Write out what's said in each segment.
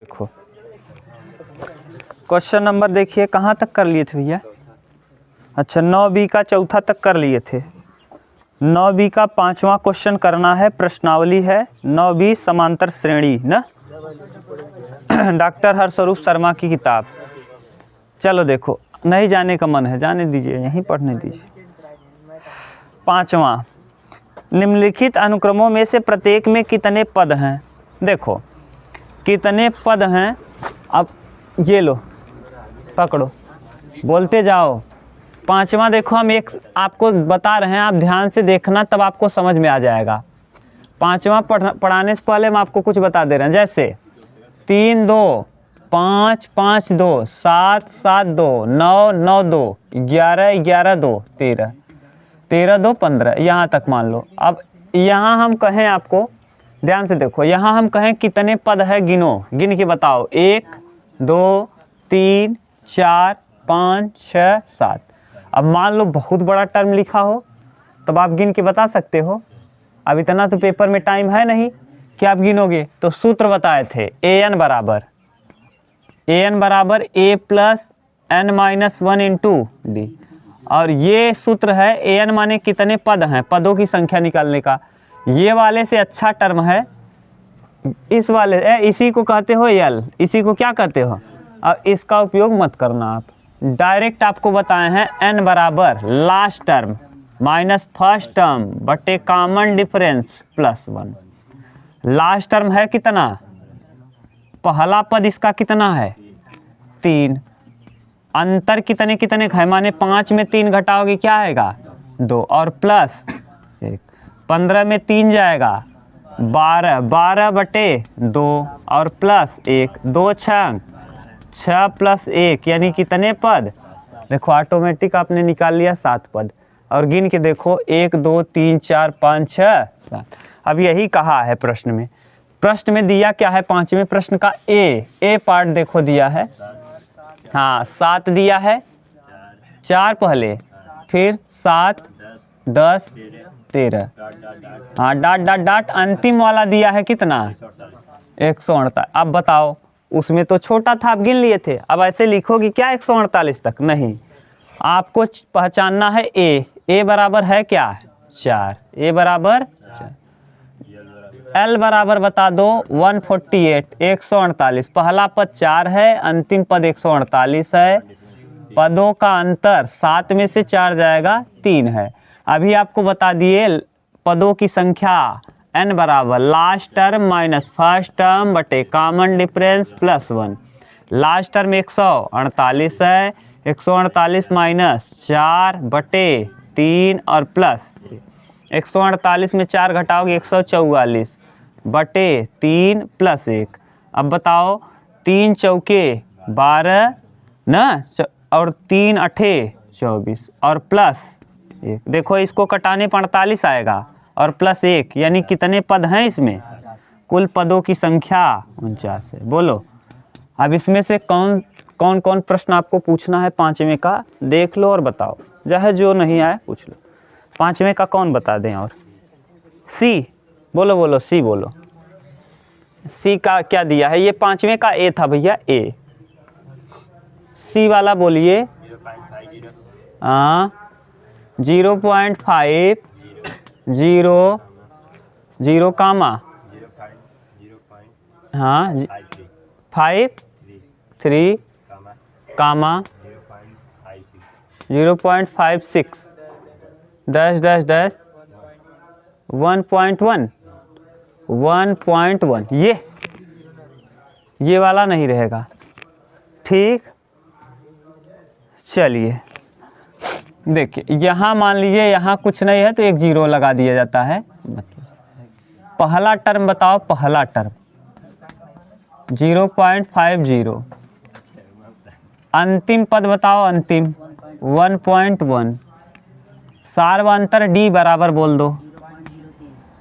देखो question number देखिए कहाँ तक कर लिए थे भैया। अच्छा 9B का चौथा तक कर लिए थे। 9B का पांचवा क्वेश्चन करना है, प्रश्नावली है 9B समांतर श्रेणी ना डॉक्टर हरस्वरूप शर्मा की किताब। चलो देखो, नहीं जाने का मन है जाने दीजिए, यहीं पढ़ने दीजिए। पांचवा, निम्नलिखित अनुक्रमों में से प्रत्येक में कितने पद हैं। देखो कितने पद हैं, अब ये लो पकड़ो बोलते जाओ। पांचवा देखो, हम एक आपको बता रहे हैं, आप ध्यान से देखना तब आपको समझ में आ जाएगा। पांचवा पढ़ाने से पहले हम आपको कुछ बता दे रहे हैं, जैसे 3 2 5 5 2 7 7 2 9 9 2 11 11 2 13 13 2 15, यहाँ तक मान लो। अब यहाँ हम कहें, आपको ध्यान से देखो, यहाँ हम कहें कितने पद है, गिनो, गिन के बताओ। 1 2 3 4 5 6 7। अब मान लो बहुत बड़ा टर्म लिखा हो तब आप गिन के बता सकते हो। अब इतना तो पेपर में टाइम है नहीं कि आप गिनोगे। तो सूत्र बताए थे, an बराबर a plus n minus 1 into D. और ये सूत्र है an माने कितने पद हैं, पदों की संख्या निकालने का। ये वाले से अच्छा टर्म है इस वाले, इसी को कहते हो l, इसी को क्या कहते हो। अब इसका उपयोग मत करना, आप डायरेक्ट आपको बताए हैं n बराबर last term minus first term बटे common difference plus 1। Last term है कितना, पहला पद इसका कितना है 3, अंतर कितने कितने है, माने 5 में 3 घटाओगे क्या आएगा 2, और प्लस 1। 15 में 3 जाएगा 12, 12 बटे 2 और प्लस 1, 2 6 प्लस 1 यानी कितने पद। देखो ऑटोमेटिक आपने निकाल लिया 7 पद। और गिन के देखो 1 2 3 4 5 6 7। अब यही कहा है प्रश्न में, प्रश्न में दिया क्या है, पांचवें प्रश्न का ए पार्ट देखो दिया है, हाँ 7 दिया है, 4 पहले, फिर 7 10 13, हाँ डाट डाट डाट अंतिम वाला दिया है कितना 148। अब बताओ, उसमें तो छोटा था आप गिन लिए थे, अब ऐसे लिखोगे क्या 148 तक, नहीं, आपको पहचानना है ए बराबर है क्या 4, ए बराबर 4। एल बराबर बता दो 148, 148, पहला पद 4 है, अंतिम पद 148 है। पदों का अंतर 7 में से 4 जाएगा 3 है। अभी आपको बता दिए पदों की संख्या n बराबर last term minus first term बटे common difference plus 1। Last term 148 है, 148 माइनस 4 बटे 3 और प्लस 148 में 4 घटाओगे 144 बटे 3 प्लस 1। अब बताओ 3 चौके 12 ना, और 3 अठे 24 और प्लस 1। देखो इसको कटाने पर 48 आएगा और प्लस 1 यानी कितने पद हैं इसमें, कुल पदों की संख्या 49 है। बोलो अब इसमें से कौन कौन प्रश्न आपको पूछना है पांचवें का, देख लो और बताओ, चाहे जो नहीं आए पूछ लो। पांचवें का कौन बता दें, और सी बोलो बोलो, सी बोलो, सी का क्या दिया है, ये पांचवें का ए था भैया, ए सी वाला बोलिए। हाँ 0.5 0 0 कामा, हाँ 5 3 कामा 0.56 डैश डैश डैश 1.1 1.1। ये वाला नहीं रहेगा, ठीक। चलिए देखिए, यहाँ मान लीजिए यहाँ कुछ नहीं है तो एक 0 लगा दिया जाता है। मतलब पहला टर्म बताओ, पहला टर्म 0.50, अंतिम पद बताओ, अंतिम 1.1, सार्वंतर डी बराबर बोल दो,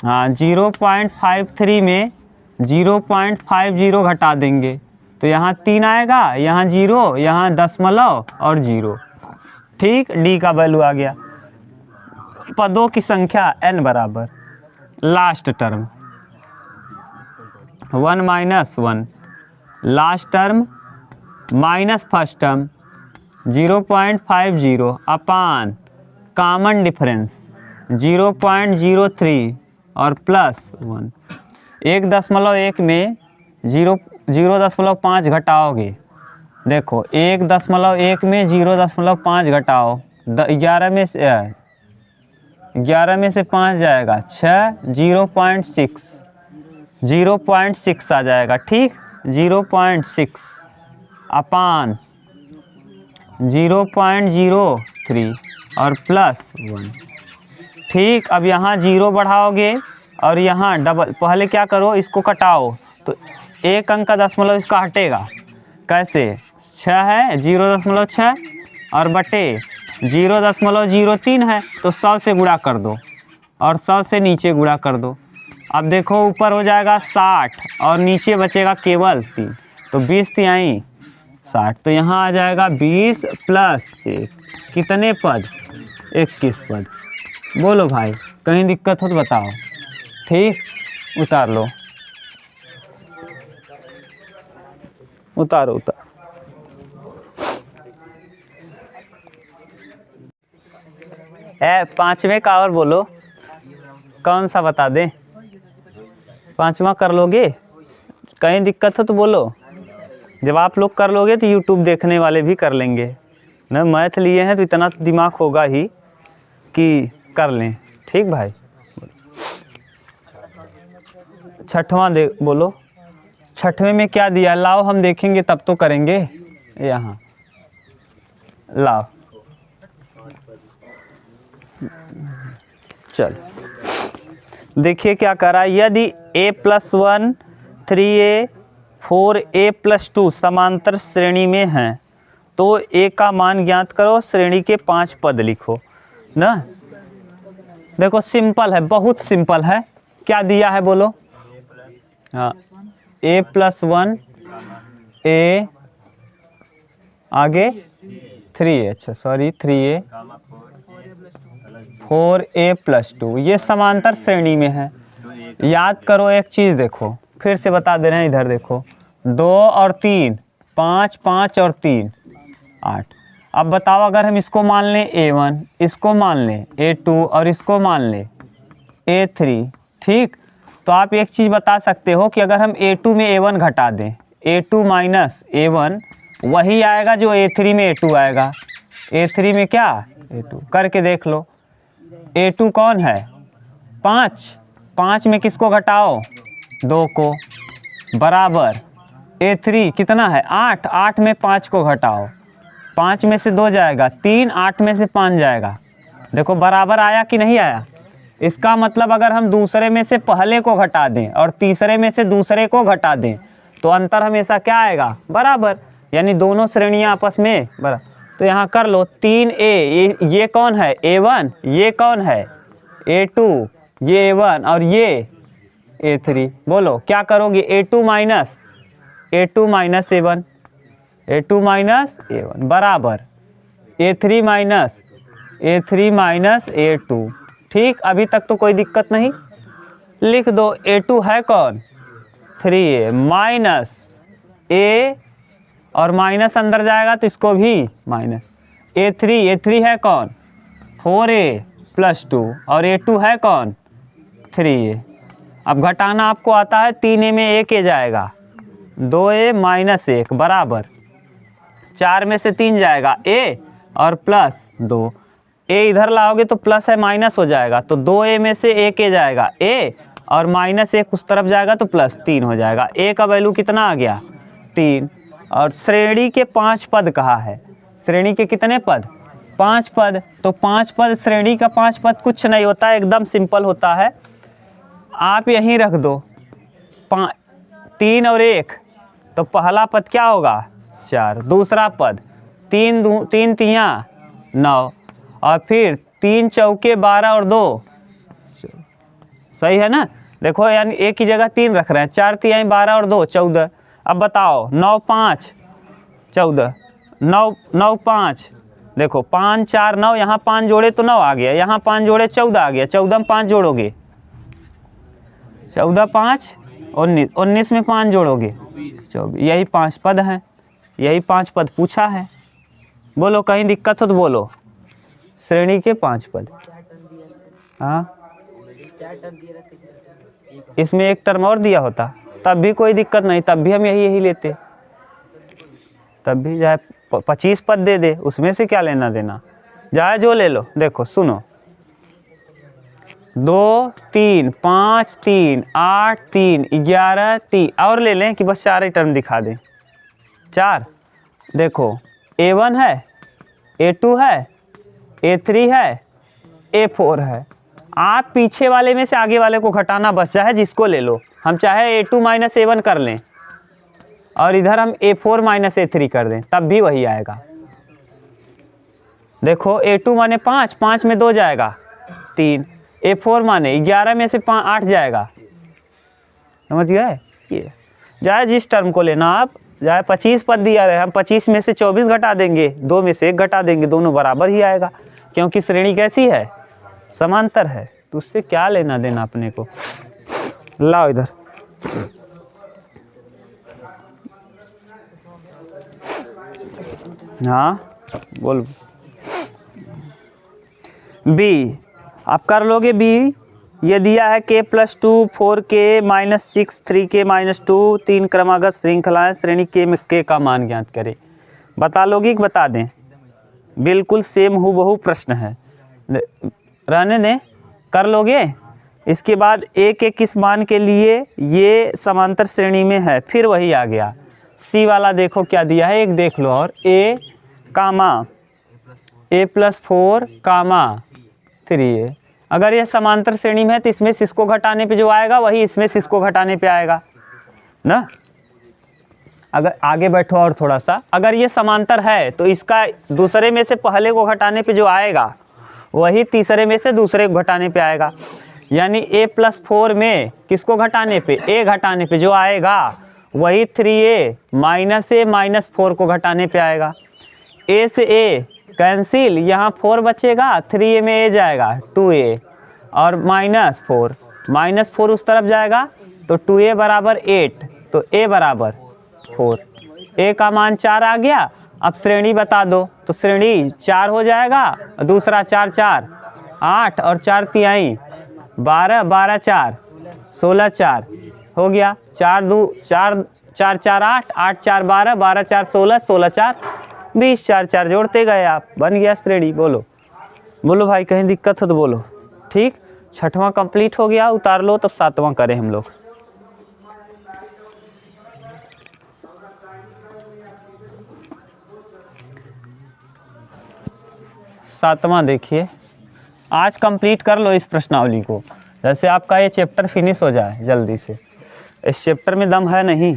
हाँ 0.53 में 0.50 घटा देंगे तो यहाँ 3 आएगा, यहाँ 0, यहाँ दशमलव और 0, ठीक। डी का वैल्यू आ गया। पदों की संख्या n बराबर last term 1 - 1 last term minus first term 0.50 अपान कॉमन डिफरेंस 0.03 और प्लस 1। 1.1 में 0.5 घटाओगे, देखो 1.1 में 0.5 घटाओ 11 में से 5 जाएगा 6, 0.6 आ जाएगा। ठीक, 0.6 अपान 0.03 और प्लस 1। ठीक, अब यहाँ 0 बढ़ाओगे और यहाँ डबल, पहले क्या करो, इसको कटाओ तो एक अंक का दशमलव इसका हटेगा। कैसे, 6 है 0.6 और बटे 0.03 है तो 100 से गुणा कर दो और 100 से नीचे गुणा कर दो। अब देखो ऊपर हो जाएगा 60 और नीचे बचेगा केवल 3, तो 20 तिहाई 60, तो यहाँ आ जाएगा 20 प्लस 1, कितने पद, 21 पद। बोलो भाई, कहीं दिक्कत हो तो बताओ। ठीक, उतार लो, उतारो उतार। पांचवें का और बोलो, कौन सा बता दें, पांचवा कर लोगे, कहीं दिक्कत हो तो बोलो। जब आप लोग कर लोगे तो यूट्यूब देखने वाले भी कर लेंगे ना। मैथ लिए हैं तो इतना तो दिमाग होगा ही कि कर लें। ठीक भाई, छठवां दे बोलो, छठवें में क्या दिया, लाओ हम देखेंगे तब तो करेंगे। यहाँ लाओ, चल देखिए क्या करा। यदि a+1 3a 4a+2 समांतर श्रेणी में हैं तो a का मान ज्ञात करो, श्रेणी के 5 पद लिखो ना। देखो सिंपल है, बहुत सिंपल है। क्या दिया है बोलो, हाँ a+1 a आगे 3a, अच्छा सॉरी 3a 4a+2, ये समांतर श्रेणी में है। याद करो एक चीज़, देखो फिर से बता दे रहे हैं, इधर देखो 2 और 3 5, 5 और 3 8। अब बताओ अगर हम इसको मान लें a1, इसको मान लें a2 और इसको मान लें a3, ठीक, तो आप एक चीज़ बता सकते हो कि अगर हम a2 में a1 घटा दें, a2 माइनस a1 वही आएगा जो a3 में a2 आएगा। a3 में क्या, a2 करके देख लो। a2 कौन है, 5, 5 में किसको घटाओ, 2 को, बराबर a3 कितना है 8, 8 में 5 को घटाओ, 5 में से 2 जाएगा 3, 8 में से 5 जाएगा। देखो बराबर आया कि नहीं आया। इसका मतलब अगर हम दूसरे में से पहले को घटा दें और तीसरे में से दूसरे को घटा दें तो अंतर हमेशा क्या आएगा, बराबर, यानी दोनों श्रेणियां आपस में बराबर। तो यहाँ कर लो 3a, ये कौन है a1, ये कौन है a2, ये a1 और ये a3। बोलो क्या करोगे, a2 minus a1, a2 minus a1 बराबर a3 माइनस a2। ठीक, अभी तक तो कोई दिक्कत नहीं। लिख दो a2 है कौन, 3a माइनस a और माइनस अंदर जाएगा तो इसको भी माइनस a3 है कौन 4a+2 और a2 है कौन 3a। अब घटाना आपको आता है, 3a में 1a जाएगा, 2a माइनस 1 बराबर 4 में से 3 जाएगा a और प्लस 2, a इधर लाओगे तो प्लस है माइनस हो जाएगा, तो 2a में से 1a जाएगा a और माइनस 1 उस तरफ जाएगा तो प्लस 3 हो जाएगा। a का वैल्यू कितना आ गया 3। और श्रेणी के 5 पद कहा है, श्रेणी के कितने पद, 5 पद। तो 5 पद, श्रेणी का 5 पद कुछ नहीं होता है, एकदम सिंपल होता है। आप यहीं रख दो 3 और 1, तो पहला पद क्या होगा 4, दूसरा पद 3 तियाँ 9 और फिर 3 चौके 12 और 2, सही है ना। देखो यानी एक की जगह 3 रख रहे हैं, 4 तिहाई 12 और 2 14। अब बताओ 9 5 14, 9 5, देखो 5 4 9, यहाँ 5 जोड़े तो 9 आ गया, यहाँ 5 जोड़े 14 आ गया, 14 में 5 जोड़ोगे 14 5 19, 19 में 5 जोड़ोगे 24। यही 5 पद हैं, यही 5 पद पूछा है। बोलो कहीं दिक्कत हो तो बोलो। श्रेणी के 5 पद। हाँ, इसमें एक टर्म और दिया होता तब भी कोई दिक्कत नहीं, तब भी हम यही लेते, तब भी चाहे 25 पद दे दे, उसमें से क्या लेना देना, जाए जो ले लो। देखो सुनो, 2 3 5 3 8 3 11 3 और ले लें कि बस 4 ही टर्म दिखा दें। 4 देखो, A1 है, A2 है, A3 है, A4 है। आप पीछे वाले में से आगे वाले को घटाना बस, चाहे जिसको ले लो। हम चाहे A2 माइनस A1 कर लें और इधर हम A4 माइनस A3 कर दें, तब भी वही आएगा। देखो A2 माने 5, 5 में 2 जाएगा 3, A4 माने 11 में से 8 जाएगा। समझ गए? ये जाए जिस टर्म को लेना आप, जाए 25 पद दिया रहे, हम 25 में से 24 घटा देंगे, 2 में से 1 घटा देंगे, दोनों बराबर ही आएगा, क्योंकि श्रेणी कैसी है, समांतर है। तो उससे क्या लेना देना अपने को। लाओ इधर, हाँ बोल। बी आप कर लोगे। बी ये दिया है k+2 4k - 6 3k - 2 3 क्रमागत श्रृंखलाएं, श्रेणी k में k का मान ज्ञात करें। बता लोगे कि बता दें? बिल्कुल सेम हूबहू प्रश्न है, रहने दें, कर लोगे। इसके बाद a के किस मान के लिए ये समांतर श्रेणी में है, फिर वही आ गया। सी वाला देखो क्या दिया है, एक देख लो। और a +4 3a, अगर ये समांतर श्रेणी में है तो इसमें से इसको घटाने पे जो आएगा वही इसमें से इसको घटाने पे आएगा ना। अगर आगे बैठो और थोड़ा सा, अगर ये समांतर है तो इसका दूसरे में से पहले को घटाने पे जो आएगा वही तीसरे में से दूसरे को घटाने पे आएगा। यानी a+4 में किसको घटाने पे, a घटाने पे जो आएगा वही 3a - a - 4 को घटाने पे आएगा। a से a कैंसिल, यहाँ 4 बचेगा, 3a में a जाएगा 2a और -4 उस तरफ जाएगा तो 2a बराबर 8, तो a बराबर 4। a का मान 4 आ गया। अब श्रेणी बता दो, तो श्रेणी 4 हो जाएगा, दूसरा 4 4 8 और 4 तिहाई 12 12 4 16 4 हो गया। 4 2 4 4 4 8 8 4 12 12 4 16 16 4 20 4 4 जोड़ते गए आप, बन गया श्रेणी। बोलो बोलो भाई, कहीं दिक्कत हो तो बोलो। ठीक, 6वां कंप्लीट हो गया, उतार लो, तब 7वां करें हम लोग। सातवां देखिए, आज कंप्लीट कर लो इस प्रश्नावली को, जैसे आपका ये चैप्टर फिनिश हो जाए जल्दी से। इस चैप्टर में दम है नहीं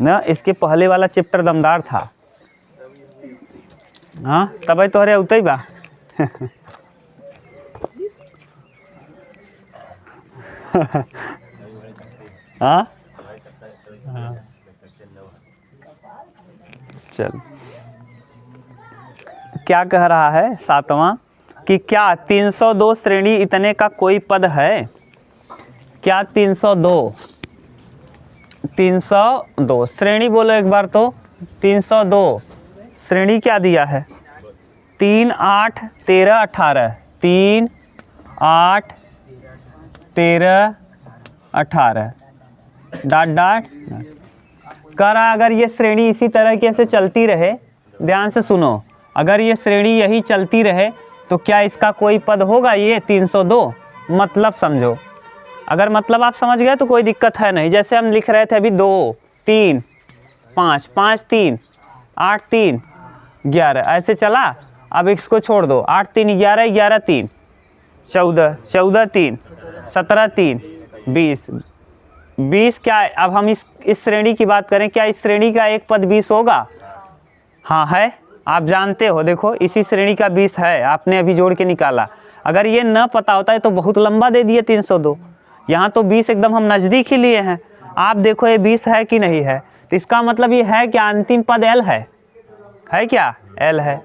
ना, इसके पहले वाला चैप्टर दमदार था। हाँ तब तोहरे उतई बा। हाँ चल, क्या कह रहा है 7वां कि क्या 302 श्रेणी इतने का कोई पद है? क्या 302 श्रेणी बोलो एक बार तो। 302 श्रेणी क्या दिया है? 3 8 13 18 3 8 13 18 डॉट डॉट करा। अगर ये श्रेणी इसी तरीके से चलती रहे, ध्यान से सुनो, अगर ये श्रेणी यही चलती रहे तो क्या इसका कोई पद होगा ये 302? मतलब समझो, अगर मतलब आप समझ गए तो कोई दिक्कत है नहीं। जैसे हम लिख रहे थे अभी 2 3 5 5 3 8 3 11 ऐसे चला। अब इसको छोड़ दो, 8 3 11 11 3 14 14 3 17 3 20 20 क्या है? अब हम इस श्रेणी की बात करें, क्या इस श्रेणी का एक पद 20 होगा? हाँ है, आप जानते हो। देखो इसी श्रेणी का 20 है, आपने अभी जोड़ के निकाला। अगर ये न पता होता है तो बहुत लंबा दे दिए 302। यहाँ तो 20 एकदम हम नज़दीक ही लिए हैं। आप देखो ये 20 है कि नहीं है, तो इसका मतलब ये है कि अंतिम पद l है क्या? l है।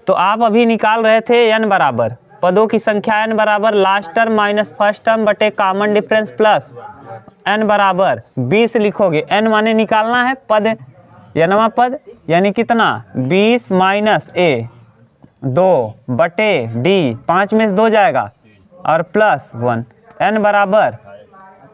तो आप अभी निकाल रहे थे n बराबर पदों की संख्या, n बराबर last term minus first term बटे कॉमन डिफरेंस प्लस n बराबर 20 लिखोगे, n माने निकालना है पद, nवां पद, यानी कितना 20 माइनस a 2 बटे d, 5 में से 2 जाएगा और प्लस 1, n बराबर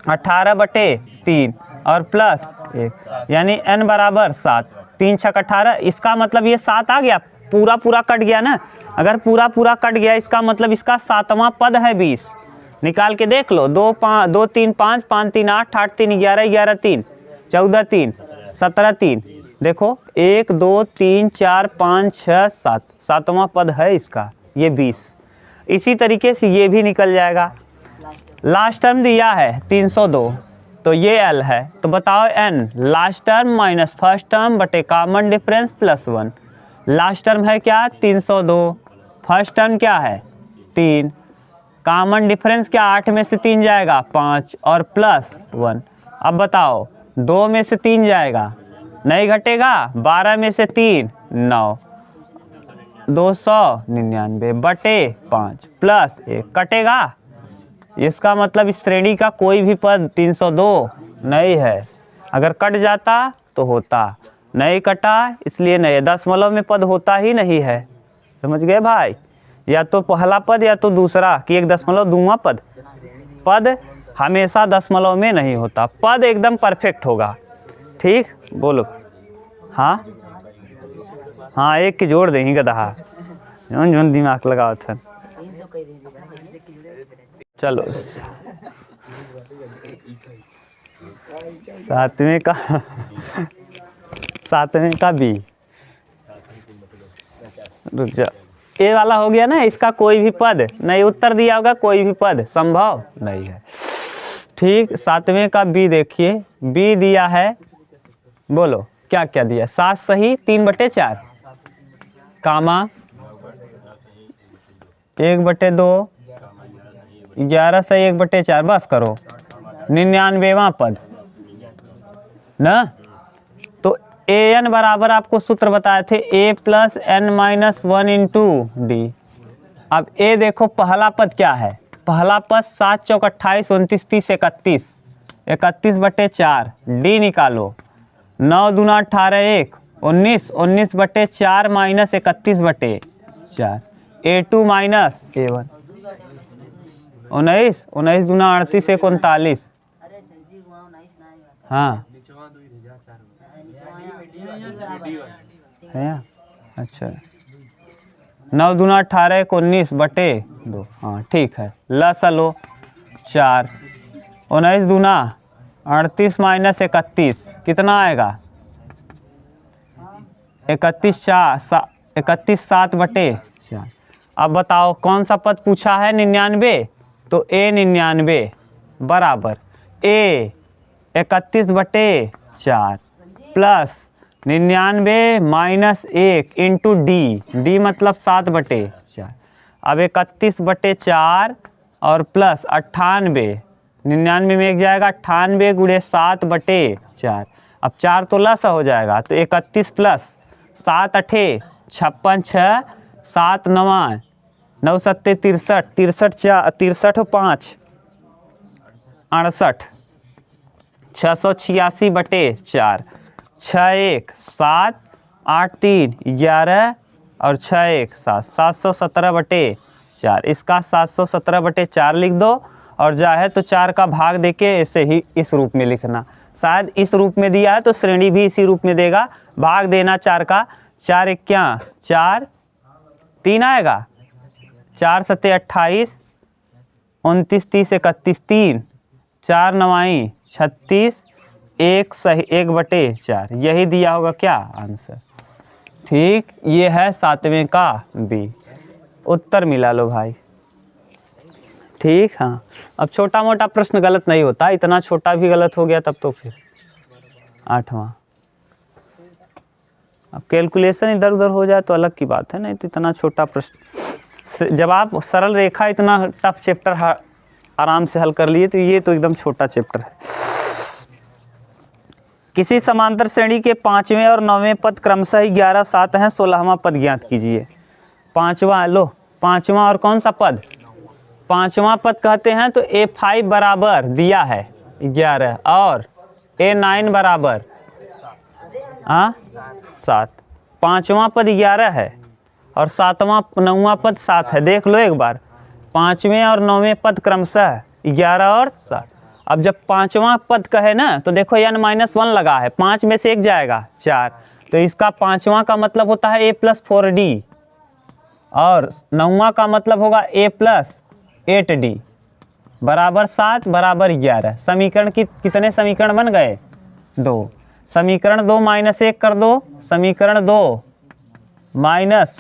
18 बटे 3 और प्लस 1, यानी n बराबर 7, 3 छक 18। इसका मतलब ये 7 आ गया, पूरा पूरा कट गया ना, अगर पूरा पूरा कट गया इसका मतलब इसका 7वां पद है 20। निकाल के देख लो, 2 3 5, 5 3 8, 8 3 11, 11 3 14 3 17 3, देखो 1 2 3 4 5 6 7, 7वां पद है इसका ये 20। इसी तरीके से ये भी निकल जाएगा। लास्ट टर्म दिया है 302, तो ये L है, तो बताओ n last term minus first term बटे common difference plus 1। Last term है क्या 302, फर्स्ट टर्म क्या है 3, कॉमन डिफरेंस क्या 8 में से 3 जाएगा 5 और प्लस 1। अब बताओ 2 में से 3 जाएगा, नहीं घटेगा, 12 में से 3 9, 299 बटे 5 प्लस 1 कटेगा। इसका मतलब इस श्रेणी का कोई भी पद 302 नहीं है। अगर कट जाता तो होता, नहीं कटा इसलिए नहीं, दशमलव में पद होता ही नहीं है। समझ गए भाई, या तो पहला पद या तो दूसरा कि 1.2वां पद, पद हमेशा दशमलव में नहीं होता, पद एकदम परफेक्ट होगा। ठीक बोलो, हाँ हाँ, एक की जोड़ देंगे गधा, जोन दिमाग लगाओ था। चलो सातवें का बी, रुक जा, ए वाला हो गया ना, इसका कोई भी पद नहीं, उत्तर दिया होगा कोई भी पद संभव नहीं है। ठीक, सातवें का बी देखिए, बी दिया है, बोलो क्या क्या दिया, 7 सही 3/4, कामा 1/2, 11 सही 1/4, बस करो, 99वां पद ना। तो an बराबर आपको सूत्र बताए थे a plus n minus 1 into D. अब a देखो पहला पद क्या है, पहला पद 7 चौक 28 29 30 31, 31/4, डी निकालो, 9 दूना 18 1 19, 19/4 माइनस 31/4, a2 माइनस a1, 19, 19 दूना 38 1 39, हाँ है, अच्छा 9 दूना 18 1 19 बटे 2, हाँ ठीक है। लस लो 4, 19 दूना 38 माइनस 31 कितना आएगा, 31 7/4। अब बताओ कौन सा पद पूछा है, 99, तो a 99 बराबर a 31/4 plus 99 minus 1 into D मतलब 7/4। अब 31/4 और प्लस 98, 99 में एक जाएगा 98 गुणे 7/4, अब 4 तो लस हो जाएगा, तो 31 प्लस 7 8 56 6 7 9 9 7 63 63 5 68, 686/4, 6 1 7 8 3 11 और 6 1 7, 717/4। इसका 717/4 लिख दो, और चाहे तो 4 का भाग देके ऐसे ही इस रूप में लिखना। शायद इस रूप में दिया है तो श्रेणी भी इसी रूप में देगा, भाग देना 4 का, 4 1 4 3 आएगा, 4 7 28 29 30 31 3, 4 9 36 1 सही 1/4, यही दिया होगा क्या आंसर। ठीक, ये है सातवें का बी, उत्तर मिला लो भाई। ठीक, हाँ अब छोटा मोटा प्रश्न गलत नहीं होता, इतना छोटा भी गलत हो गया तब तो फिर 8वां। अब कैलकुलेशन इधर उधर हो जाए तो अलग की बात है, नहीं तो इतना छोटा प्रश्न, जब आप सरल रेखा इतना टफ चैप्टर आराम से हल कर लिए, तो ये तो एकदम छोटा चैप्टर है। किसी समांतर श्रेणी के 5वें और 9वें पद क्रमशः 11 7 हैं, 16वां पद ज्ञात कीजिए। 5वां लो, 5वां और कौन सा पद, 5वां पद कहते हैं तो a5 बराबर दिया है, 11 और A9 बराबर 7। पाँचवा पद 11 है और नौवां पद 7 है। देख लो एक बार, पाँचवें और नौवें पद क्रमशः 11 और 7। अब जब पाँचवा पद का है ना, तो देखो n-1 लगा है, 5 में से 1 जाएगा 4, तो इसका पाँचवा का मतलब होता है a+4d और नौवां का मतलब होगा a+8d बराबर 7 बराबर 11। समीकरण कितने समीकरण बन गए? 2। समीकरण 2 -1 कर दो, समीकरण 2 माइनस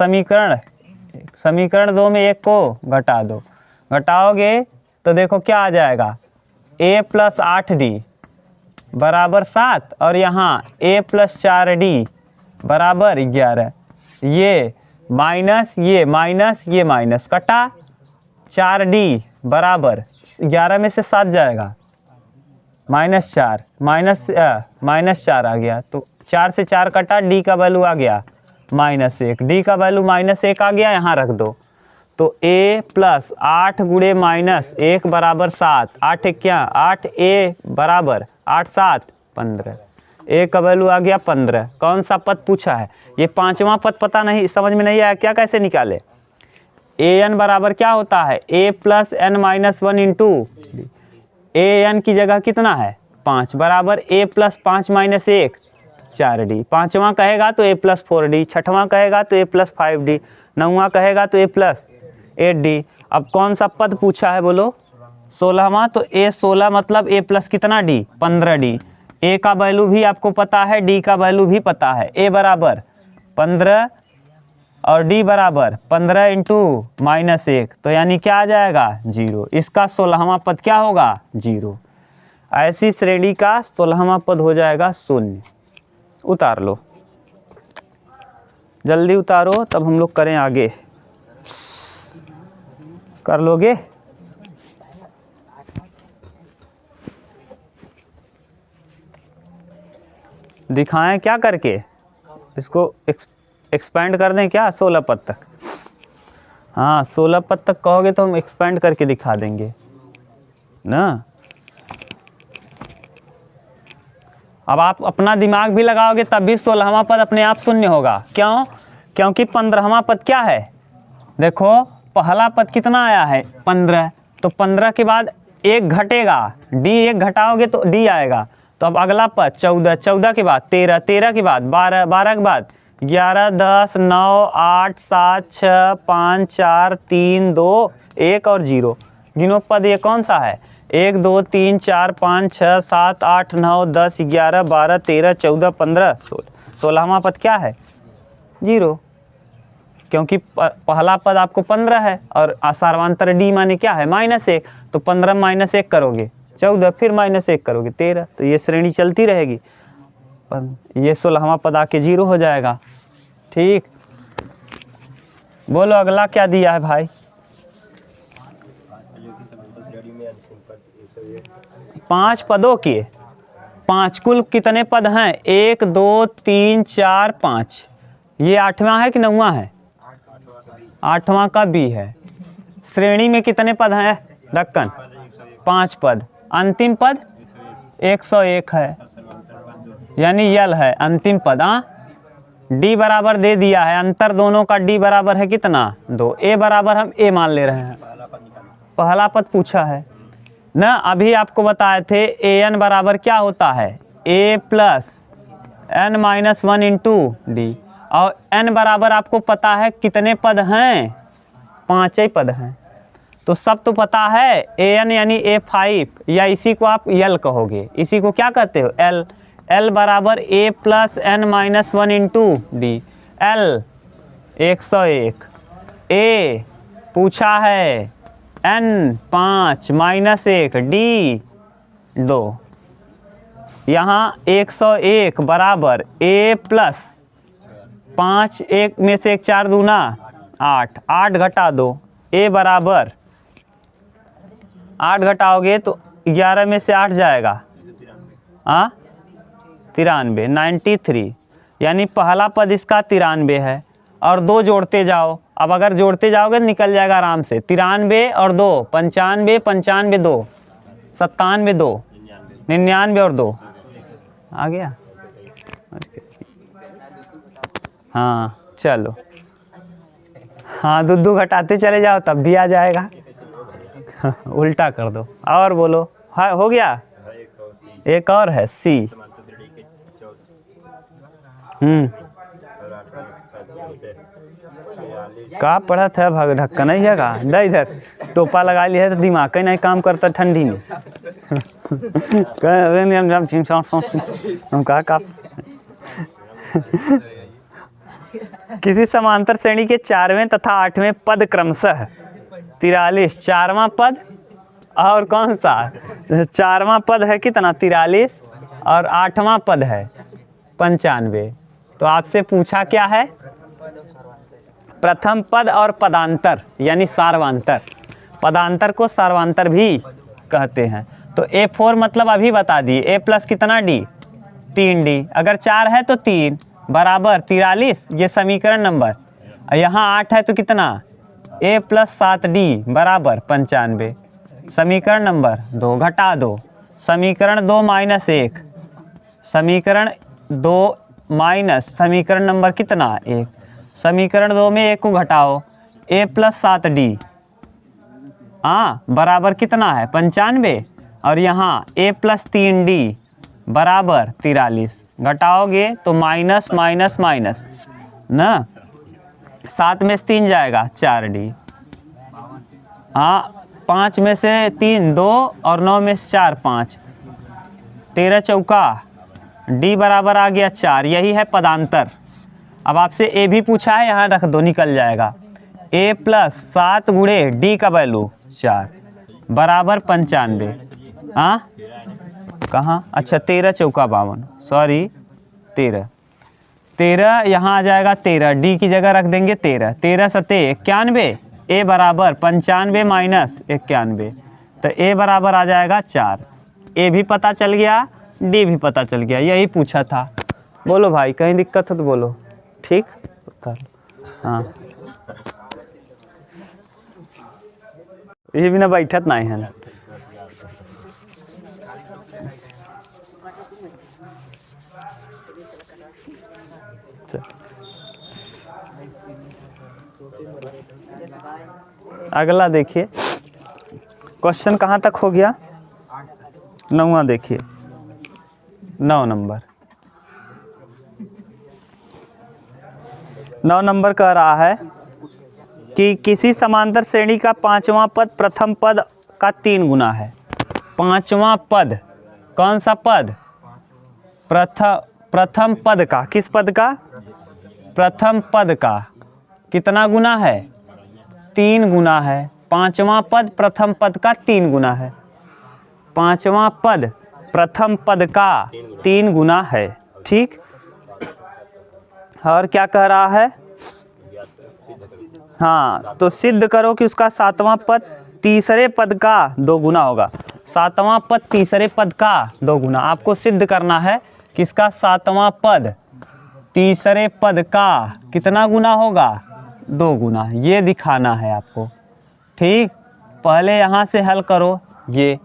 समीकरण 2 में 1 को घटा दो, घटाओगे तो देखो क्या आ जाएगा, a+8d बराबर 7 और यहाँ a+4d बराबर 11। ये माइनस ये माइनस कटा, 4d बराबर 11 में से 7 जाएगा -4 -4 आ गया, तो 4 से 4 कटा, d का वैल्यू आ गया -1, d का वैल्यू -1 आ गया, यहाँ रख दो। तो a+8 गुणे -1 बराबर 7, 8 क्या 8, a बराबर 8 7 15, a का वैल्यू आ गया 15। कौन सा पद पूछा है? ये पांचवा पद पता नहीं, समझ में नहीं आया क्या, कैसे निकाले? an बराबर क्या होता है? a+n-1 इंटू an की जगह कितना है 5 बराबर a+5 - 1 4d। पाँचवा कहेगा तो a+4d, छठवां कहेगा तो a+5d, नौवां कहेगा तो a+8d। अब कौन सा पद पूछा है बोलो? 16वां, तो a16 मतलब a+ कितना d 15d। a का वैल्यू भी आपको पता है, d का वैल्यू भी पता है। a बराबर 15 और d बराबर 15 इंटू -1, तो यानी क्या आ जाएगा 0। इसका 16वां पद क्या होगा 0। ऐसी श्रेणी का 16वां पद हो जाएगा 0। उतार लो, जल्दी उतारो, तब हम लोग करें आगे। कर लोगे? दिखाएं क्या करके? इसको एक्सपेंड कर दें क्या 16 पद तक? हाँ 16 पद तक कहोगे तो हम एक्सपेंड करके दिखा देंगे ना। अब आप अपना दिमाग भी लगाओगे तब भी 16वां पद अपने आप शून्य होगा। क्यों? क्योंकि 15वां पद क्या है? देखो पहला पद कितना आया है 15, तो 15 के बाद 1 घटेगा, d 1 घटाओगे तो d आएगा। तो अब अगला पद 14, 14 के बाद 13, 13 के बाद 12, 12 के बाद 11, 10, 9, 8, 7, 6, 5, 4, 3, 2, 1 और 0। गिनो पद ये कौन सा है? 1 2 3 4 5 6 7 8 9 10 11 12 13 14 15 16। 16वां पद क्या है 0, क्योंकि पहला पद आपको 15 है और सार्वंतर d माने क्या है -1, तो 15 - 1 करोगे 14, फिर -1 करोगे 13, तो ये श्रेणी चलती रहेगी। ये 16वां पद आके 0 हो जाएगा। ठीक, बोलो अगला क्या दिया है भाई? 5 पदों के 5, कुल कितने पद हैं? 1 2 3 4 5। ये 8वां है कि 9वां है? 8वां का b है। श्रेणी में कितने पद हैं ढक्कन? 5 पद। अंतिम पद 101 है, यानी यल है अंतिम पद। d बराबर दे दिया है, अंतर दोनों का d बराबर है कितना 2। a बराबर हम a मान ले रहे हैं, पहला पद पूछा है ना। अभी आपको बताए थे an बराबर क्या होता है a+n-1 इंटू d, और n बराबर आपको पता है कितने पद हैं? 5 ही पद हैं, तो सब तो पता है। an यानी a5, या इसी को आप l कहोगे, इसी को क्या कहते हो l। l बराबर a+n-1 into d, l 101, a पूछा है n 5 -1 d 2, यहाँ 101 बराबर a+5, 1 में से 1 4 दूना 8, 8 घटा दो, a बराबर 8 घटाओगे तो 11 में से 8 जाएगा 93, 93, यानी पहला पद इसका 93 है। और 2 जोड़ते जाओ, अब अगर जोड़ते जाओगे तो निकल जाएगा आराम से। 93 और 2 95, 95 2 97 2 99 और 2 आ गया। हाँ चलो, हाँ दूध घटाते चले जाओ तब भी आ जाएगा। उल्टा कर दो और बोलो। हाँ हो गया, एक और है सी। का पढ़ा था भाग ढक्कन नहीं है का दे इधर टोपा लगा लिया है तो दिमाग ही नहीं काम करता ठंडी में। हम कहा किसी समांतर श्रेणी के 4वें तथा 8वें पद क्रमशः 43, 4वां पद और कौन सा 4वां पद है कितना 43 और 8वां पद है 95। तो आपसे पूछा क्या है, प्रथम पद और पदांतर यानी सार्वांतर। पदांतर को सार्वांतर भी कहते हैं। तो A4 मतलब अभी बता दिए, A प्लस कितना D 3D, अगर 4 है तो 3 बराबर 43, ये समीकरण नंबर। यहाँ 8 है तो कितना A प्लस 7D बराबर 95, समीकरण नंबर 2। घटा दो, समीकरण 2 माइनस 1, समीकरण 2 माइनस समीकरण नंबर कितना 1, समीकरण 2 में 1 को घटाओ, A प्लस 7D हाँ बराबर कितना है 95, और यहाँ A प्लस 3D बराबर 43। घटाओगे तो माइनस माइनस माइनस ना, 7 में से 3 जाएगा 4D, हाँ 5 में से 3 2 और 9 में से 4 5, 13 चौका D बराबर आ गया 4। यही है पदांतर। अब आपसे A भी पूछा है, यहाँ रख दो निकल जाएगा। A प्लस 7 गुणे D का वैल्यू 4 बराबर 95। हाँ कहाँ, अच्छा 13 चौका 52, सॉरी 13 यहाँ आ जाएगा 13, D की जगह रख देंगे 13, 13 सते 91, A बराबर 95 माइनस 91, तो A बराबर आ जाएगा 4। A भी पता चल गया, D भी पता चल गया, यही पूछा था। बोलो भाई कहीं दिक्कत हो तो बोलो, ठीक कर लो। हाँ ये बिना बैठत नहीं है। अगला देखिए, क्वेश्चन कहाँ तक हो गया, 9वां देखिए, 9 नंबर। 9 नंबर कह रहा है कि किसी समांतर श्रेणी का 5वां पद प्रथम पद का 3 गुना है। 5वां पद कौन सा पद, प्रथम पद का, किस पद का, प्रथम पद का कितना गुना है 3 गुना है। 5वां पद प्रथम पद का 3 गुना है। 5वां पद प्रथम पद का 3 गुना है, ठीक। और क्या कह रहा है, हाँ तो सिद्ध करो कि उसका 7वां पद तीसरे पद का 2 गुना होगा। 7वां पद तीसरे पद का 2 गुना, आपको सिद्ध करना है कि इसका 7वां पद तीसरे पद का कितना गुना होगा 2 गुना, ये दिखाना है आपको, ठीक। पहले यहाँ से हल करो। ये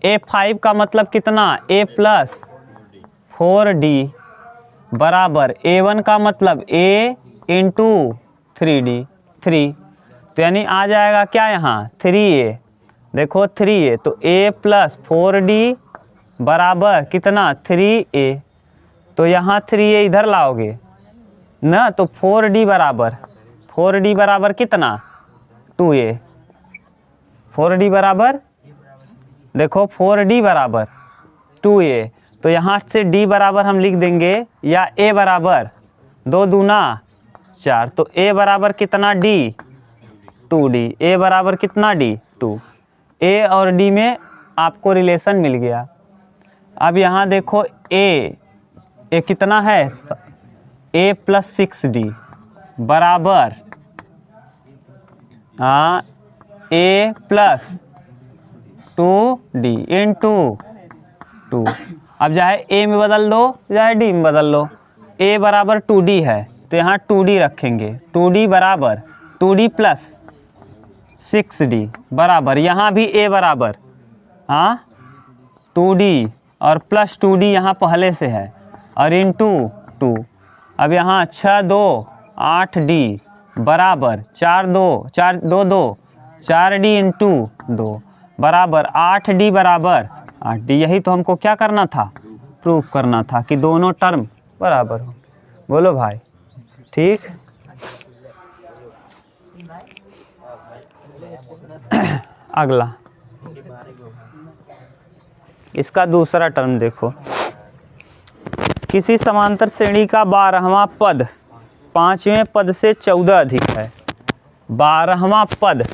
A5 का मतलब कितना, A प्लस 4D बराबर A1 का मतलब A इंटू 3D 3, तो यानी आ जाएगा क्या यहाँ 3A, देखो 3A, तो A प्लस 4D बराबर कितना 3A, तो यहाँ 3A इधर लाओगे ना, तो 4D बराबर कितना 2A, 4D बराबर देखो 4D बराबर 2A, तो यहाँ से D बराबर हम लिख देंगे, या A बराबर 2 दूना 4, तो A बराबर कितना D 2D, A बराबर कितना D 2, A और D में आपको रिलेशन मिल गया। अब यहाँ देखो A कितना है A प्लस 6D बराबर हाँ A प्लस 2D इंटू 2। अब चाहे A में बदल दो चाहे D में बदल लो, A बराबर 2D है तो यहाँ 2D रखेंगे, 2D बराबर 2D प्लस 6D बराबर, यहाँ भी A बराबर हाँ 2D और प्लस 2d यहाँ पहले से है और इंटू 2। अब यहाँ 6 2 8d बराबर 4 2 2 4d इंटू 2 बराबर 8d बराबर 8d। यही तो हमको क्या करना था, प्रूफ करना था कि दोनों टर्म बराबर हो। बोलो भाई, ठीक। अगला इसका दूसरा टर्म देखो। किसी समांतर श्रेणी का 12वां पद 5वें पद से 14 अधिक है। 12वां पद,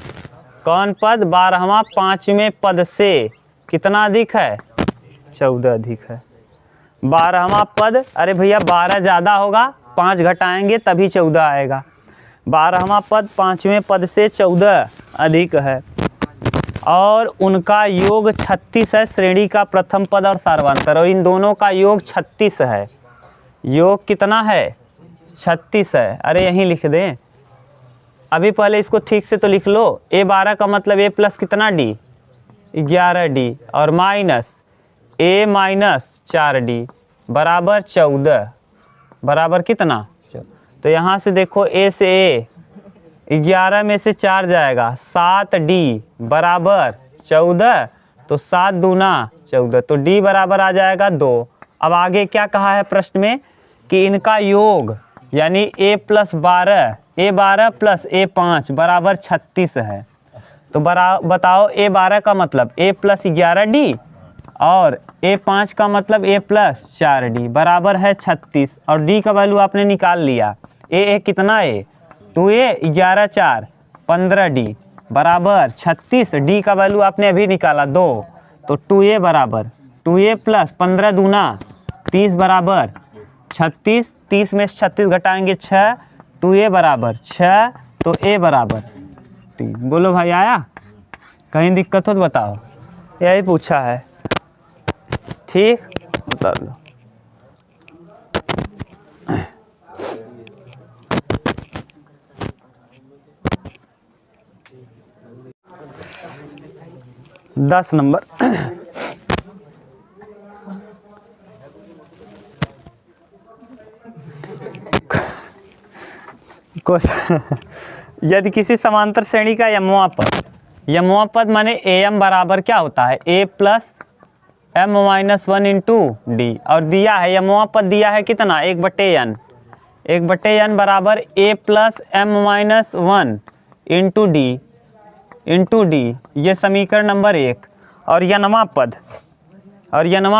कौन पद? 12वां 5वें पद से कितना अधिक है? 14 अधिक है। 12वां पद, अरे भैया 12 ज़्यादा होगा, 5 घटाएंगे तभी 14 आएगा। 12वां पद 5वें पद से 14 अधिक है और उनका योग 36 है। श्रेणी का प्रथम पद और सार्वंतर, और इन दोनों का योग 36 है। योग कितना है? 36 है। अरे यहीं लिख दें, अभी पहले इसको ठीक से तो लिख लो। a12 का मतलब a प्लस कितना d? 11d और माइनस a माइनस 4d बराबर 14 बराबर कितना? तो यहाँ से देखो a से a 11 में से 4 जाएगा, 7d बराबर 14, तो 7 दूना 14, तो d बराबर आ जाएगा 2। अब आगे क्या कहा है प्रश्न में कि इनका योग यानी a plus 12 a12 plus a5 बराबर 36 है। तो बताओ a12 का मतलब a प्लस 11d और a5 का मतलब a प्लस 4d बराबर है 36, और d का वैल्यू आपने निकाल लिया। a कितना है? 2a 11 4 15d बराबर 36, d का वैल्यू आपने अभी निकाला 2, तो 2a बराबर 2a प्लस 15 दूना 30 बराबर 36, 30 में 36 घटाएंगे 6, 2a बराबर 6, तो a बराबर 3। बोलो भाई, आया? कहीं दिक्कत हो तो बताओ, यही पूछा है, ठीक। उतार लो। दस नंबर यदि किसी समांतर श्रेणी का यमवा पद माने am बराबर क्या होता है? a plus m minus 1 into D, और दिया है यमवा पद दिया है कितना? 1/n, 1/n बराबर a plus m minus 1 into D, ये समीकरण नंबर 1। और यनवा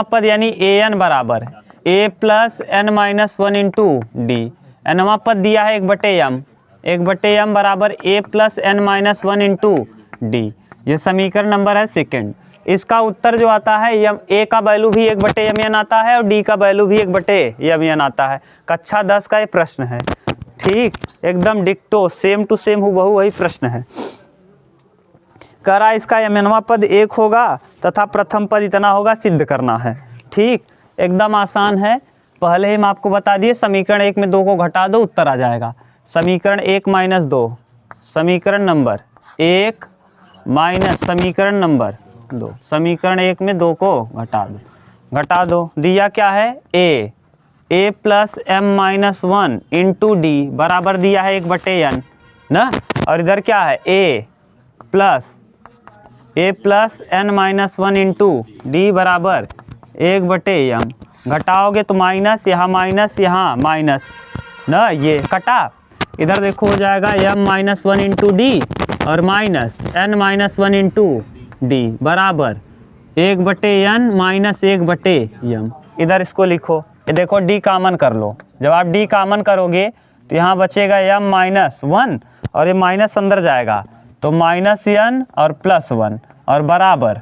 पद यानी an बराबर a plus n minus 1 into D. एनवा पद दिया है 1/m बराबर a plus n minus 1 into D, ये समीकरण नंबर है 2। इसका उत्तर जो आता है a का वैल्यू भी 1/mn आता है और d का वैल्यू भी 1/mn आता है। कक्षा 10 का ये प्रश्न है, ठीक, एकदम डिक्टो सेम टू सेम हूबहू वही प्रश्न है। कह रहा इसका यमनवा पद 1 होगा तथा प्रथम पद इतना होगा, सिद्ध करना है, ठीक। एकदम आसान है, पहले ही हम आपको बता दिए, समीकरण 1 में 2 को घटा दो, उत्तर आ जाएगा। समीकरण 1 माइनस 2, समीकरण नंबर 1 माइनस समीकरण नंबर 2, समीकरण 1 में 2 को घटा दो। दिया क्या है? a plus m minus 1 into D बराबर दिया है 1/n ना, और इधर क्या है? a plus n minus 1 into D बराबर 1/m। घटाओगे तो माइनस, यहाँ माइनस ना, ये कटा, इधर देखो हो जाएगा m माइनस 1 इंटू डी और minus n minus 1 into D बराबर 1/n माइनस 1/m। इधर इसको लिखो, ये देखो d कामन कर लो। जब आप d कामन करोगे तो यहाँ बचेगा m माइनस 1 और ये माइनस अंदर जाएगा, तो माइनस n और प्लस 1 और बराबर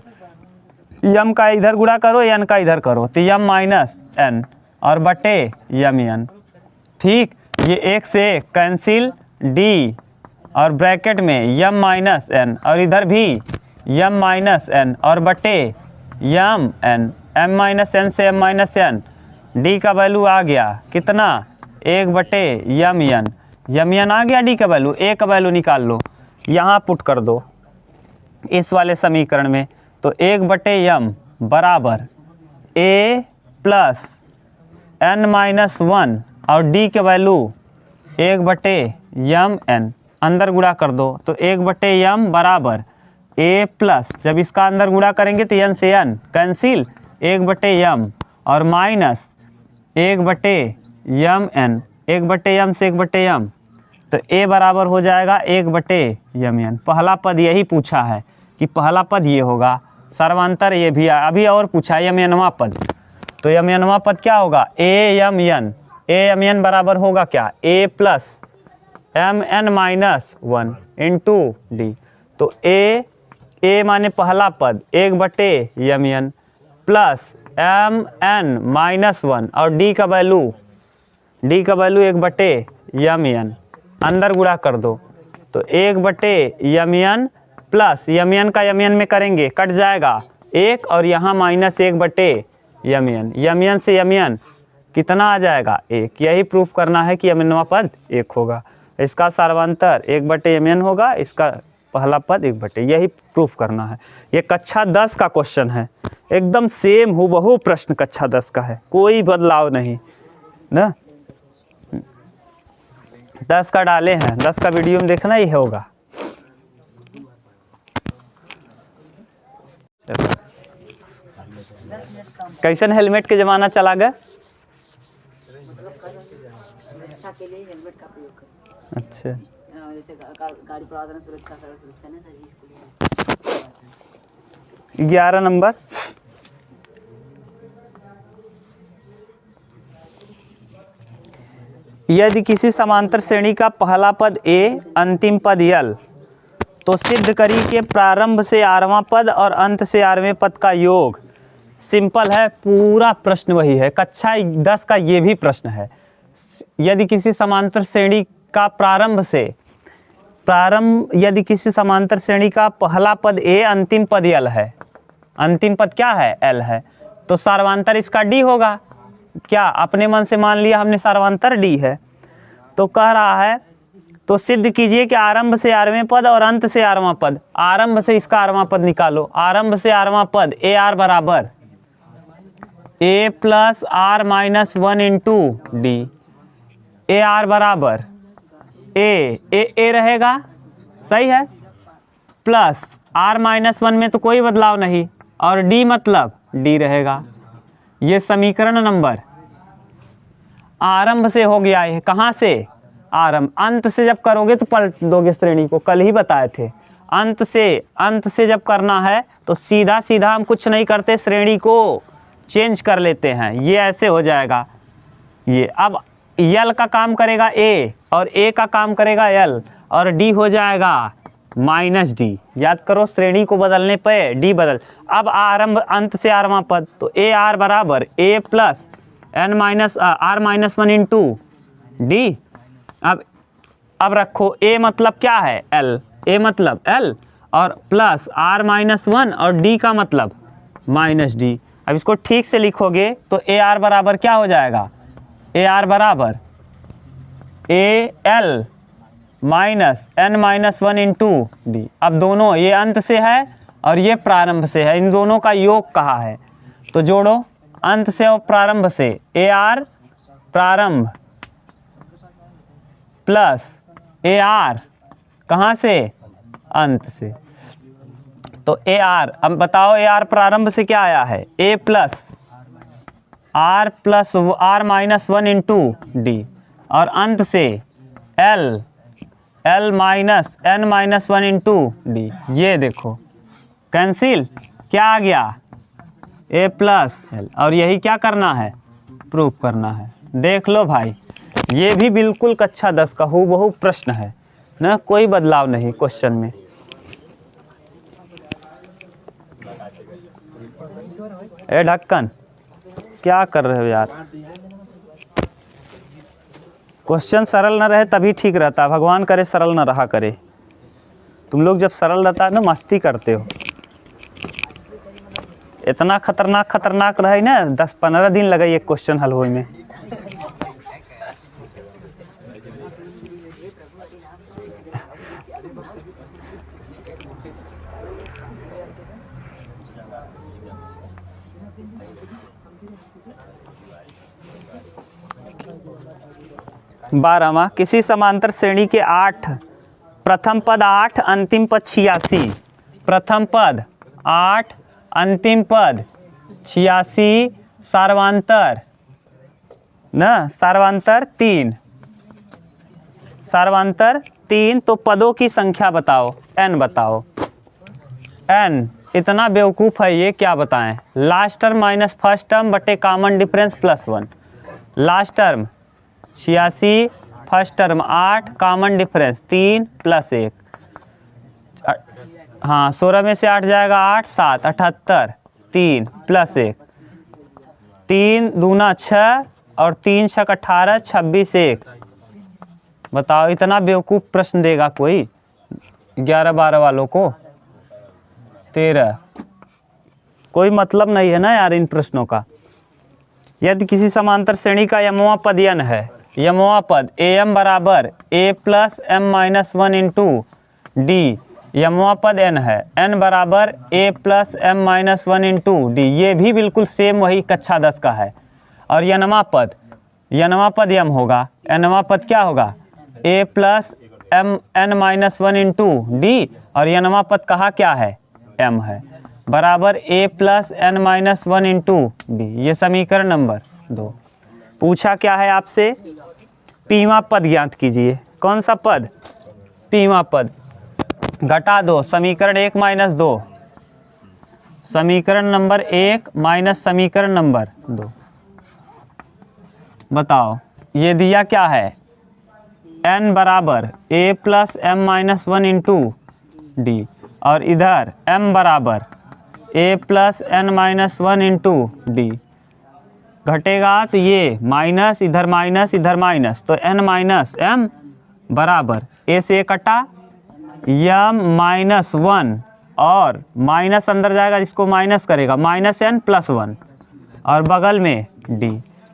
m का इधर गुणा करो, n का इधर करो, तो m माइनस n और बटे mn, ठीक। ये एक से कैंसिल, d और ब्रैकेट में m माइनस n और इधर भी m माइनस n और बटे mn, m माइनस n से m माइनस n, d का वैल्यू आ गया कितना? 1/mn आ गया, d का वैल्यू, a का वैल्यू निकाल लो, यहाँ पुट कर दो इस वाले समीकरण में, तो 1/m बराबर a प्लस n-1 और d के वैल्यू 1/m, अंदर गुणा कर दो तो 1/m बराबर a प्लस, जब इसका अंदर गुणा करेंगे तो n से n कैंसिल, 1/m और माइनस 1/mn, 1/m से 1/m तो a बराबर हो जाएगा 1/mn। पहला पद यही पूछा है कि पहला पद ये होगा, सर्वांतर ये भी है। अभी और पूछा है mnवां पद, तो mnवां पद क्या होगा, amn, amn बराबर होगा क्या, a plus mn-1 into D. तो a माने पहला पद 1/mn प्लस mn-1 और d का वैल्यू 1/mn, अंदर गुणा कर दो तो 1/mn प्लस mn का mn में करेंगे कट जाएगा 1 और यहाँ माइनस 1/mn, mn से mn कितना आ जाएगा 1। यही प्रूफ करना है कि mnवां पद 1 होगा, इसका सर्वांतर 1/mn होगा, इसका पहला पद 1/, यही प्रूफ करना है। ये कक्षा 10 का क्वेश्चन है, एकदम सेम हूबहू प्रश्न कक्षा 10 का है, कोई बदलाव नहीं ना। 10 का डाले हैं, 10 का वीडियो में देखना ही होगा। कैसन हेलमेट के जमाना चला गया। के लिए हेलमेट का प्रयोग करें। अच्छा, जैसे गाड़ी प्रवादन सुरक्षा, सड़क सुरक्षा नहीं सर, इसके लिए 11 नंबर यदि किसी समांतर श्रेणी का पहला पद a अंतिम पद l, तो सिद्ध करी के प्रारंभ से आरवां पद और अंत से 11वें पद का योग। सिंपल है, पूरा प्रश्न वही है, कक्षा 10 का ये भी प्रश्न है। यदि किसी समांतर श्रेणी का यदि किसी समांतर श्रेणी का पहला पद a अंतिम पद l है, अंतिम पद क्या है, l है, तो सर्वांतर इसका d होगा। क्या अपने मन से मान लिया हमने सर्वांतर d है, तो कह रहा है तो सिद्ध कीजिए कि आरंभ से 11वें पद और अंत से 11वां पद, आरंभ से इसका 11वां पद निकालो, आरंभ से 11वां पद ar बराबर a plus r-1 into D, ar बराबर a रहेगा, सही है, प्लस r-1 में तो कोई बदलाव नहीं और d मतलब d रहेगा। ये समीकरण नंबर आरंभ से हो गया है, कहाँ से, आरंभ। अंत से जब करोगे तो पलट दोगे श्रेणी को, कल ही बताए थे। अंत से जब करना है तो सीधा सीधा हम कुछ नहीं करते, श्रेणी को चेंज कर लेते हैं, ये ऐसे हो जाएगा। ये अब यल का काम करेगा a और a का काम करेगा l और d हो जाएगा माइनस डी। याद करो, श्रेणी को बदलने पे d बदल। अब आरंभ अंत से 11वां पद, तो ar बराबर a plus r-1 into D. अब रखो a मतलब क्या है, l, a मतलब l और प्लस r-1 और d का मतलब माइनस डी। अब इसको ठीक से लिखोगे तो ar बराबर क्या हो जाएगा, ar बराबर al minus n-1 into D. अब दोनों, ये अंत से है और ये प्रारंभ से है, इन दोनों का योग कहा है, तो जोड़ो अंत से और प्रारंभ से, ar प्रारंभ प्लस ar कहाँ से, अंत से। तो ar, अब बताओ ar प्रारंभ से क्या आया है, a plus r-1 into D और अंत से l minus n-1 into D. ये देखो कैंसिल, क्या आ गया, a प्लस l, और यही क्या करना है, प्रूफ करना है। देख लो भाई, ये भी बिल्कुल कक्षा 10 का हूबहू प्रश्न है ना, कोई बदलाव नहीं क्वेश्चन में। ए ढक्कन, क्या कर रहे हो यार, क्वेश्चन सरल ना रहे तभी ठीक रहता, भगवान करे सरल ना रहा करे। तुम लोग जब सरल रहता है ना, मस्ती करते हो। इतना खतरनाक रहे ना, 10-15 दिन लगे एक क्वेश्चन हल होने में। 12वां, किसी समांतर श्रेणी के 8 प्रथम पद 8 अंतिम पद 86, प्रथम पद 8 अंतिम पद 86, सार्वांतर ना, सार्वांतर 3, सार्वांतर 3, तो पदों की संख्या बताओ, n बताओ। n इतना बेवकूफ़ है ये, क्या बताएं। Last term minus first term बटे common difference +1, last term 86, first term 8, common difference 3 + 1, हाँ 16 में से 8 जाएगा 8, 7, 78, 3 + 1, 3 दूना 6 और 3 छक 18, 26 1। बताओ इतना बेवकूफ़ प्रश्न देगा कोई 11-12 वालों को? 13, कोई मतलब नहीं है ना यार इन प्रश्नों का। यदि किसी समांतर श्रेणी का यमवा पद n है, यमवा पद am बराबर a + m-1 इंटू डी, यमवा पद n है, n बराबर a + m-1 इंटू डी, ये भी बिल्कुल सेम वही कक्षा 10 का है। और यनवा पद m होगा, nवा पद क्या होगा, a + m-1 इंटू डी, और यनवा पद कहा क्या है, m है, बराबर a + n-1 इंटू डी। ये समीकरण नंबर 2। पूछा क्या है आपसे, पीवा पद ज्ञात कीजिए। कौन सा पद, पीवा पद, घटा दो समीकरण 1 - 2, समीकरण नंबर 1 माइनस समीकरण नंबर 2। बताओ ये दिया क्या है, n बराबर a + m-1 इंटू डी, और इधर m बराबर a + n-1 इंटू डी। घटेगा तो ये माइनस, इधर माइनस, इधर माइनस, तो n - m बराबर a से कटा m-1, और माइनस अंदर जाएगा जिसको माइनस करेगा -n + 1, और बगल में d।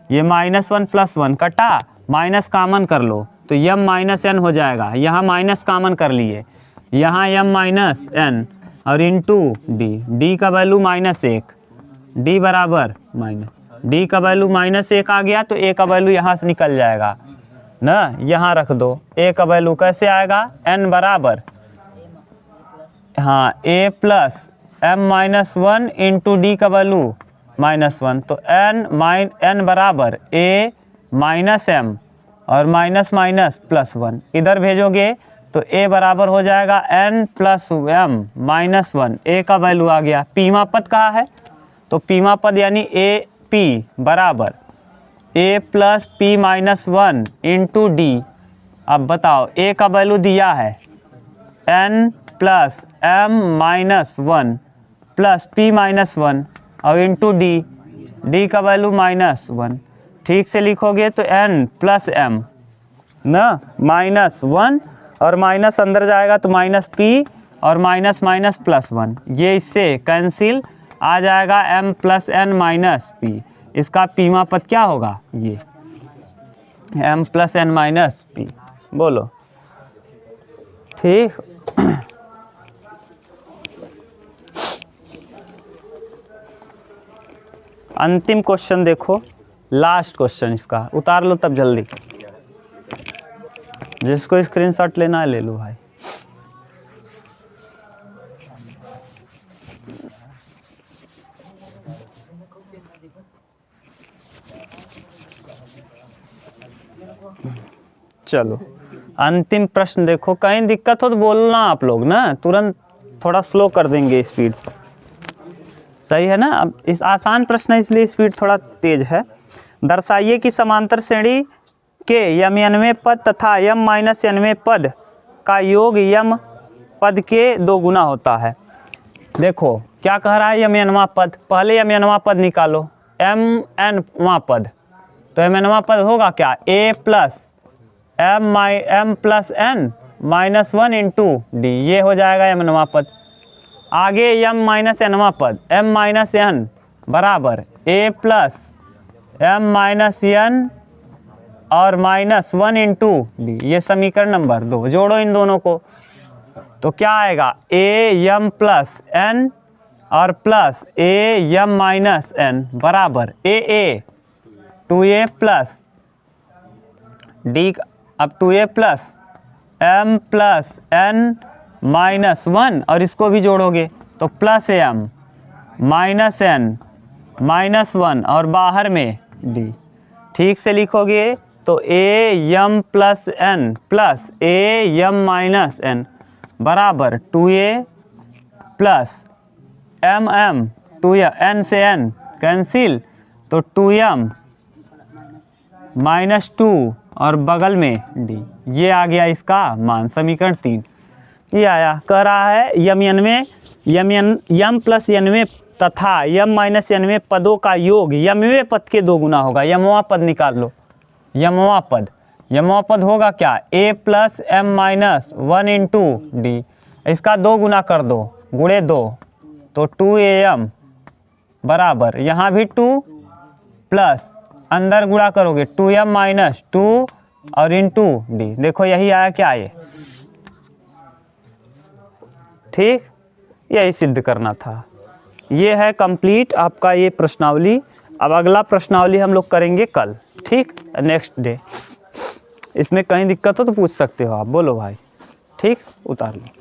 ये -1 + 1 कटा, माइनस कामन कर लो तो m - n हो जाएगा। यहाँ माइनस कामन कर लिए, यहाँ m - n और इंटू डी, डी का वैल्यू -1, डी बराबर माइनस, डी का वैल्यू -1 आ गया तो a का वैल्यू यहाँ से निकल जाएगा ना, यहाँ रख दो। a का वैल्यू कैसे आएगा, n बराबर, हाँ a + m-1 इंटू डी का वैल्यू -1, तो n बराबर a - m और माइनस माइनस +1 इधर भेजोगे तो a बराबर हो जाएगा n + m - 1, a का वैल्यू आ गया। पीमा पद कहाँ है, तो पीमा पद यानी a p बराबर a + p - 1 इंटू डी। अब बताओ a का वैल्यू दिया है n + m - 1 + p - 1 और इंटू डी, डी का वैल्यू -1। ठीक से लिखोगे तो n + m ना -1, और माइनस अंदर जाएगा तो -p और माइनस माइनस +1, ये इससे कैंसिल आ जाएगा m + n - p। इसका पीमा पद क्या होगा, ये m + n - p। बोलो ठीक। अंतिम क्वेश्चन देखो, लास्ट क्वेश्चन इसका उतार लो तब जल्दी, जिसको स्क्रीनशॉट लेना है ले लो भाई। चलो अंतिम प्रश्न देखो, कहीं दिक्कत हो तो बोलना आप लोग ना, तुरंत थोड़ा स्लो कर देंगे स्पीड, सही है ना। अब इस आसान प्रश्न है इसलिए स्पीड थोड़ा तेज है। दर्शाइए कि समांतर श्रेणी के m-वें पद तथा m-nवें पद का योग m पद के 2 गुना होता है। देखो क्या कह रहा है, m-वां पद, पहले m-वां पद निकालो, m-वां पद, तो m-वां पद होगा क्या, a + m - n - 1 into D, ये हो जाएगा m-वां पद। आगे m-nवां पद, m - n बराबर a + m - n और -1 इंटू डी, ये समीकरण नंबर 2। जोड़ो इन दोनों को तो क्या आएगा, a m + n और plus a m minus n बराबर ए 2a प्लस डी, अब 2a plus m plus n minus 1 और इसको भी जोड़ोगे तो plus m minus n minus 1 और बाहर में d। ठीक से लिखोगे तो a m plus n plus a m minus n बराबर 2a plus m 2m n से n कैंसिल तो 2m माइनस 2 और बगल में d। ये आ गया इसका मान, समीकरण 3 ये आया। कह रहा है यम प्लस n तथा यम माइनस n पदों का योग यमवें पद के 2 गुना होगा। यमवा पद निकाल लो, यमवा पद होगा क्या, a plus m minus 1 into D, इसका 2 गुना कर दो, गुणे 2 तो 2am बराबर यहाँ भी 2 प्लस अंदर गुणा करोगे 2m माइनस 2 और इंटू डी। देखो यही आया क्या ये, ठीक, यही सिद्ध करना था। ये है कंप्लीट आपका ये प्रश्नावली। अब अगला प्रश्नावली हम लोग करेंगे कल, ठीक, नेक्स्ट डे। इसमें कहीं दिक्कत हो तो पूछ सकते हो आप, बोलो भाई, ठीक, उतार लो।